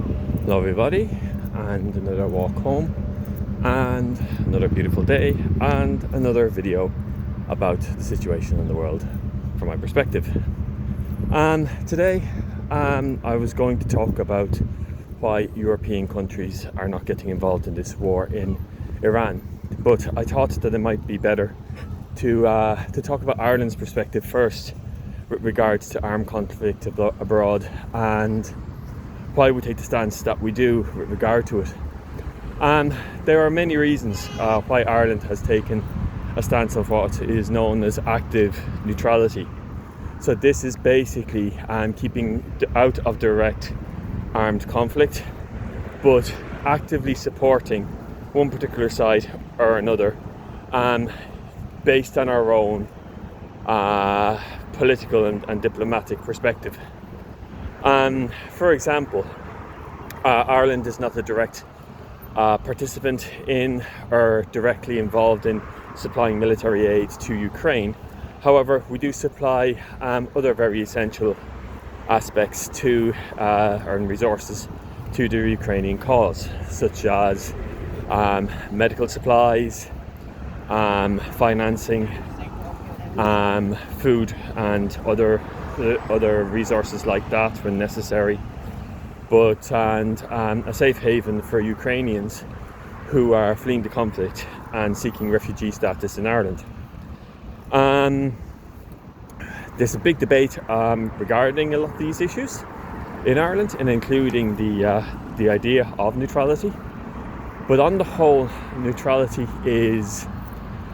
Hello everybody, and another walk home, and another beautiful day, and another video about the situation in the world from my perspective. Today I was going to talk about why European countries are not getting involved in this war in Iran, but I thought that it might be better to talk about Ireland's perspective first with regards to armed conflict abroad and why we take the stance that we do with regard to it. And there are many reasons why Ireland has taken a stance of what is known as active neutrality. So this is basically keeping out of direct armed conflict, but actively supporting one particular side or another, based on our own political and diplomatic perspective. For example, Ireland is not a direct participant in or directly involved in supplying military aid to Ukraine. However, we do supply other very essential aspects to and resources to the Ukrainian cause, such as medical supplies, financing, food and other resources like that when necessary, and a safe haven for Ukrainians who are fleeing the conflict and seeking refugee status in Ireland. There's a big debate regarding a lot of these issues in Ireland, and including the idea of neutrality. But on the whole, neutrality is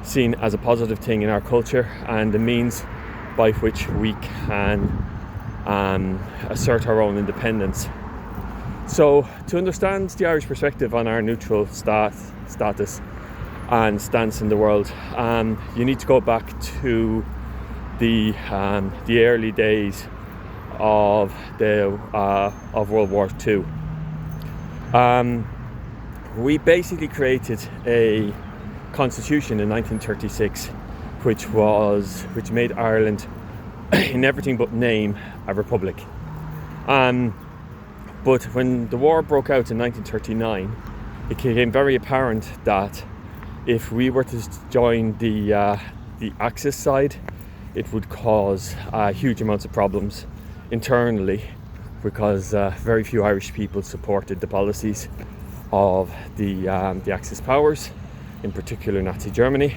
seen as a positive thing in our culture and a means by which we can assert our own independence. So to understand the Irish perspective on our neutral status and stance in the world, you need to go back to the early days of World War II. We basically created a constitution in 1936, which made Ireland, in everything but name, a republic. But when the war broke out in 1939, it became very apparent that if we were to join the Axis side, it would cause huge amounts of problems internally, because very few Irish people supported the policies of the Axis powers, in particular Nazi Germany.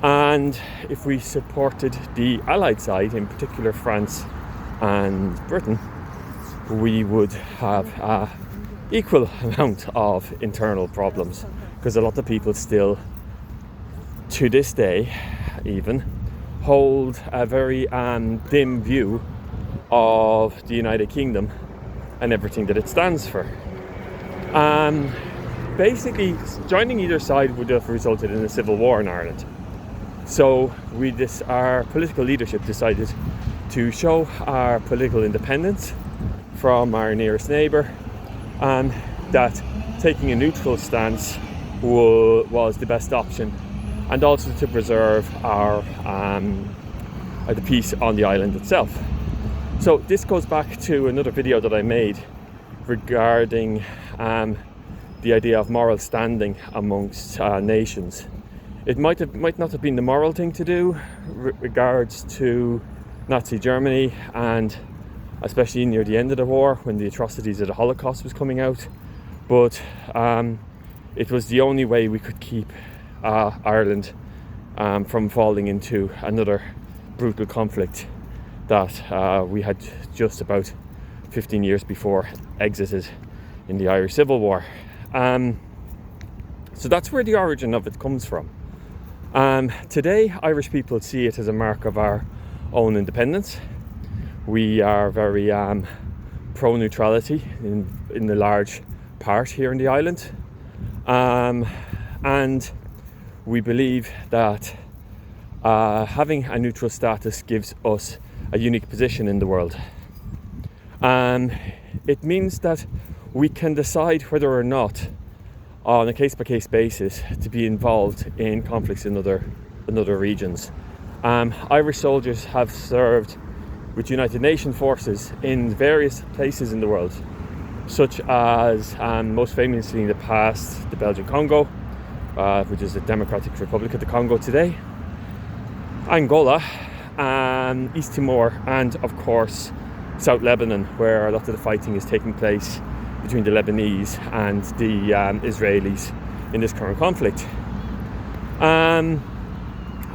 And if we supported the Allied side, in particular France and Britain, we would have an equal amount of internal problems, because a lot of people still, to this day even, hold a very dim view of the United Kingdom and everything that it stands for. Basically, joining either side would have resulted in a civil war in Ireland. So our political leadership decided to show our political independence from our nearest neighbour, and that taking a neutral stance was the best option, and also to preserve the peace on the island itself. So this goes back to another video that I made regarding the idea of moral standing amongst nations. It might not have been the moral thing to do with regards to Nazi Germany, and especially near the end of the war when the atrocities of the Holocaust was coming out, but it was the only way we could keep Ireland from falling into another brutal conflict that we had just about 15 years before exited in the Irish Civil War. So that's where the origin of it comes from. Today, Irish people see it as a mark of our own independence. We are very pro-neutrality in the large part here in the island. And we believe that having a neutral status gives us a unique position in the world. It means that we can decide whether or not, on a case-by-case basis, to be involved in conflicts in other regions. Irish soldiers have served with United Nations forces in various places in the world, such as most famously in the past the Belgian Congo, which is the Democratic Republic of the Congo today, Angola, East Timor, and of course South Lebanon, where a lot of the fighting is taking place between the Lebanese and the Israelis in this current conflict.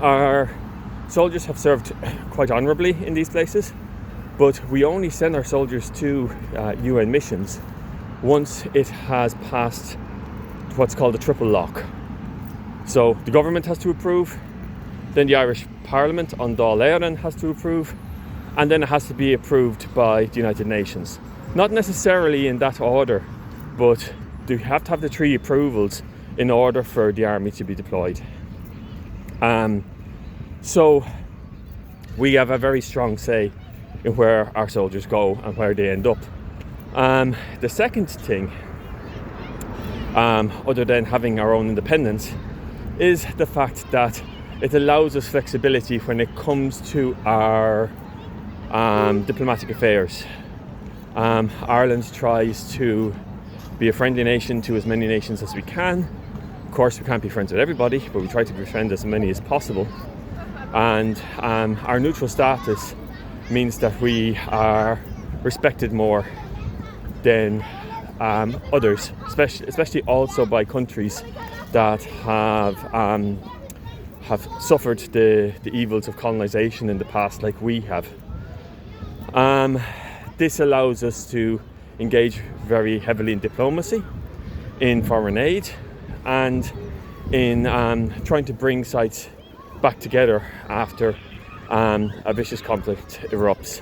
Our soldiers have served quite honourably in these places, but we only send our soldiers to UN missions once it has passed what's called a triple lock. So the government has to approve, then the Irish Parliament on Dáil Éireann has to approve, and then it has to be approved by the United Nations. Not necessarily in that order, but you have to have the 3 approvals in order for the army to be deployed. So we have a very strong say in where our soldiers go and where they end up. The second thing, other than having our own independence, is the fact that it allows us flexibility when it comes to our diplomatic affairs. Ireland tries to be a friendly nation to as many nations as we can. Of course, we can't be friends with everybody, but we try to befriend as many as possible. And our neutral status means that we are respected more than others, especially also by countries that have suffered the evils of colonisation in the past, like we have. This allows us to engage very heavily in diplomacy, in foreign aid, and in trying to bring sides back together after a vicious conflict erupts.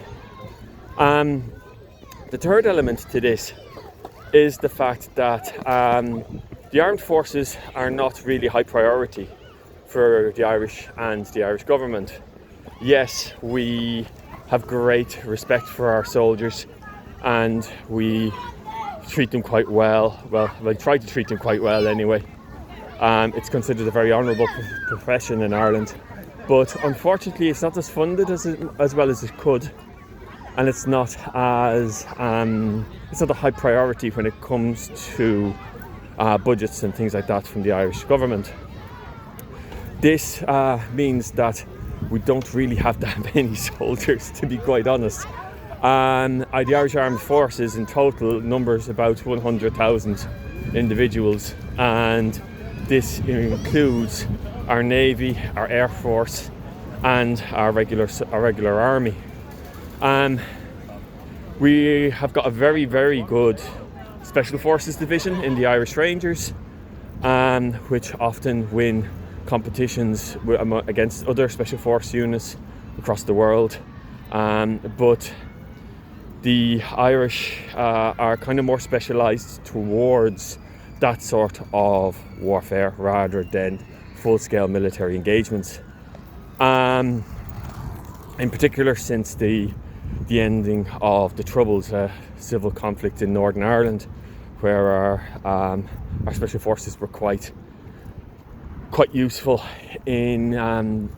The third element to this is the fact that the armed forces are not really high priority for the Irish and the Irish government. Yes, we have great respect for our soldiers and we treat them quite well. Well, I try to treat them quite well anyway. It's considered a very honourable profession in Ireland, but unfortunately it's not as funded as well as it could, and it's not as it's not a high priority when it comes to budgets and things like that from the Irish government. This means that we don't really have that many soldiers, to be quite honest. The Irish Armed Forces in total numbers about 100,000 individuals, and this includes our Navy, our Air Force, and our regular Army. We have got a very, very good Special Forces division in the Irish Rangers, which often win competitions against other Special Force units across the world. But the Irish are kind of more specialised towards that sort of warfare rather than full-scale military engagements. In particular, since the ending of the Troubles, civil conflict in Northern Ireland, where our special forces were quite useful in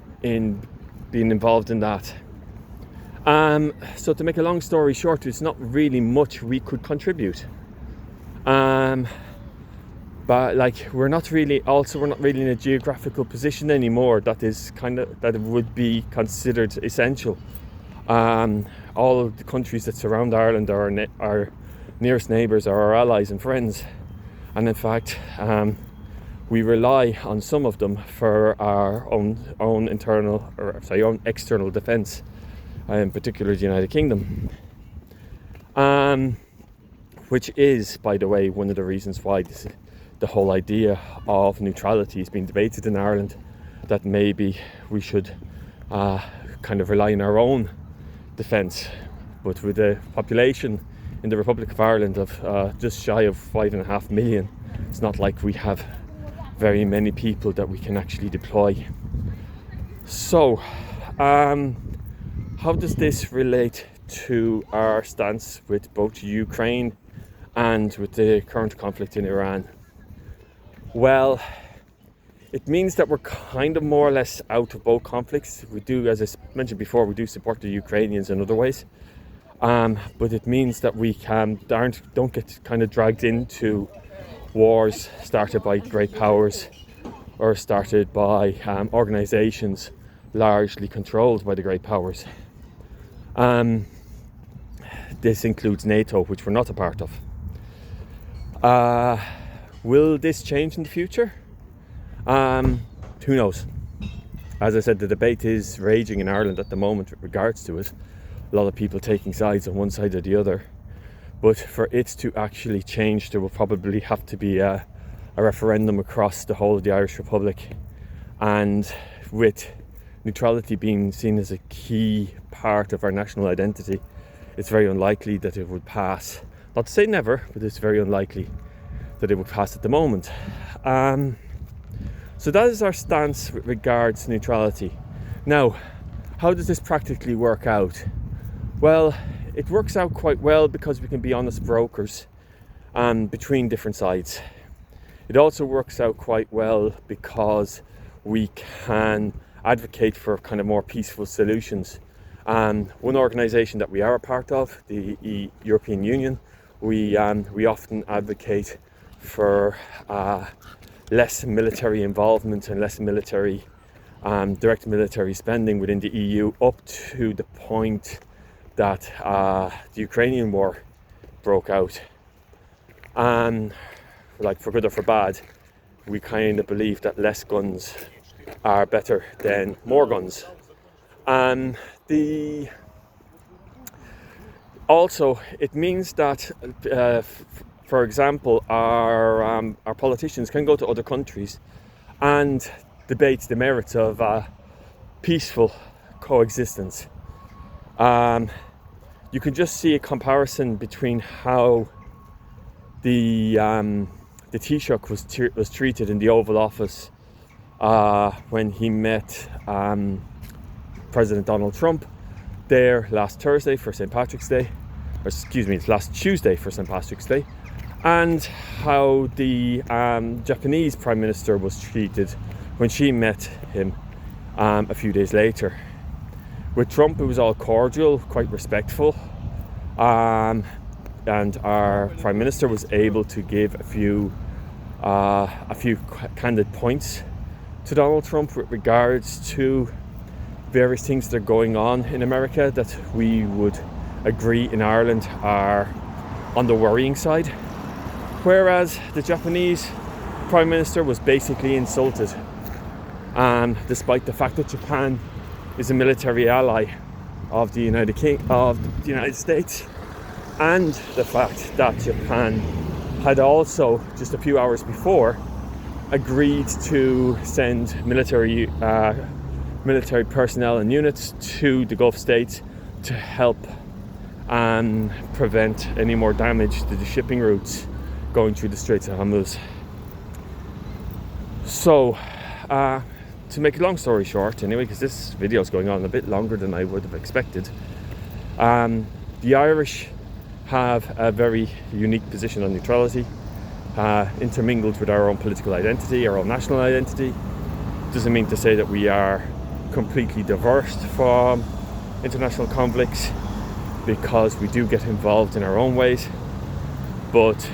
being involved in that. So to make a long story short, there's not really much we could contribute. But we're not really in a geographical position anymore that would be considered essential. All the countries that surround Ireland are our nearest neighbours, are our allies and friends, and in fact we rely on some of them for our own external defence, in particular the United Kingdom, which is, by the way, one of the reasons why the whole idea of neutrality is being debated in Ireland, that maybe we should kind of rely on our own defence. But with a population in the Republic of Ireland of just shy of 5.5 million, it's not like we have very many people that we can actually deploy. So how does this relate to our stance with both Ukraine and with the current conflict in Iran? Well, it means that we're kind of more or less out of both conflicts. We do, as I mentioned before, we do support the Ukrainians in other ways. but it means that we don't get kind of dragged into wars started by great powers or started by organisations largely controlled by the great powers. This includes NATO, which we're not a part of. Will this change in the future? Who knows? As I said, the debate is raging in Ireland at the moment with regards to it. A lot of people taking sides on one side or the other. But for it to actually change, there will probably have to be a referendum across the whole of the Irish Republic. And with neutrality being seen as a key part of our national identity, it's very unlikely that it would pass. Not to say never, but it's very unlikely that it would pass at the moment. So that is our stance with regards to neutrality. Now, how does this practically work out? Well, it works out quite well because we can be honest brokers between different sides. It also works out quite well because we can advocate for kind of more peaceful solutions. One organisation that we are a part of, the European Union, we often advocate for less military involvement and less military, direct military spending within the EU, up to the point that the Ukrainian war broke out. Like, for good or for bad, we kind of believe that less guns are better than more guns. Also, it means that, for example, our politicians can go to other countries and debate the merits of peaceful coexistence. You can just see a comparison between how the Taoiseach was treated in the Oval Office when he met President Donald Trump there last Tuesday for St. Patrick's Day, and how the Japanese Prime Minister was treated when she met him a few days later. With Trump, it was all cordial, quite respectful, and our Prime Minister was able to give a few candid points to Donald Trump with regards to various things that are going on in America that we would agree in Ireland are on the worrying side. Whereas the Japanese Prime Minister was basically insulted, despite the fact that Japan is a military ally of the United States, and the fact that Japan had also, just a few hours before, agreed to send military personnel and units to the Gulf states to help prevent any more damage to the shipping routes going through the Straits of Hormuz. So, to make a long story short, anyway, because this video is going on a bit longer than I would have expected, the Irish have a very unique position on neutrality, intermingled with our own political identity, our own national identity. Doesn't mean to say that we are completely divorced from international conflicts, because we do get involved in our own ways, but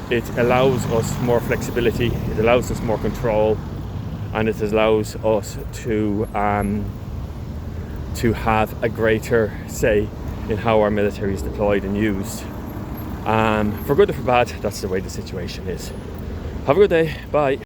it allows us more flexibility, it allows us more control, and it allows us to have a greater say in how our military is deployed and used. For good or for bad, that's the way the situation is. Have a good day. Bye.